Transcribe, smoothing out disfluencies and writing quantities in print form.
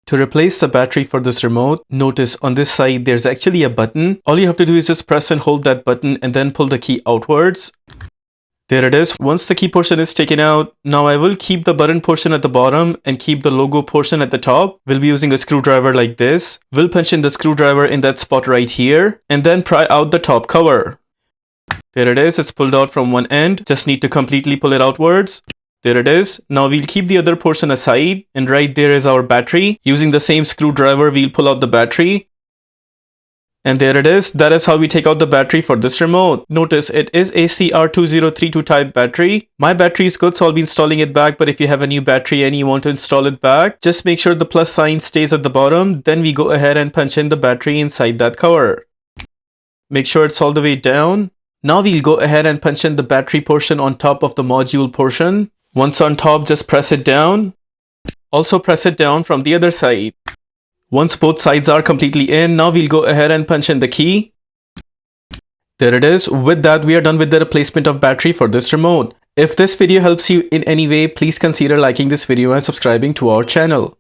To replace the battery for this remote, notice on this side there's actually a button. All you have to do is just press and hold that button and then pull the key outwards. There it is. Once the key portion is taken out, now I will keep the button portion at the bottom and keep the logo portion at the top. We'll be using a screwdriver like this. We'll punch in the screwdriver in that spot right here and then pry out the top cover. There it is. It's pulled out from one end. Just need to completely pull it outwards. There it is. Now we'll keep the other portion aside, and right there is our battery. Using the same screwdriver, we'll pull out the battery. And there it is. That is how we take out the battery for this remote. Notice it is a CR2032 type battery. My battery is good, so I'll be installing it back, but if you have a new battery and you want to install it back, just make sure the plus sign stays at the bottom. Then we go ahead and punch in the battery inside that cover. Make sure it's all the way down. Now we'll go ahead and punch in the battery portion on top of the module portion. Once on top, just press it down. Also press it down from the other side. Once both sides are completely in, now we'll go ahead and punch in the key. There it is. With that, we are done with the replacement of battery for this remote. If this video helps you in any way, please consider liking this video and subscribing to our channel.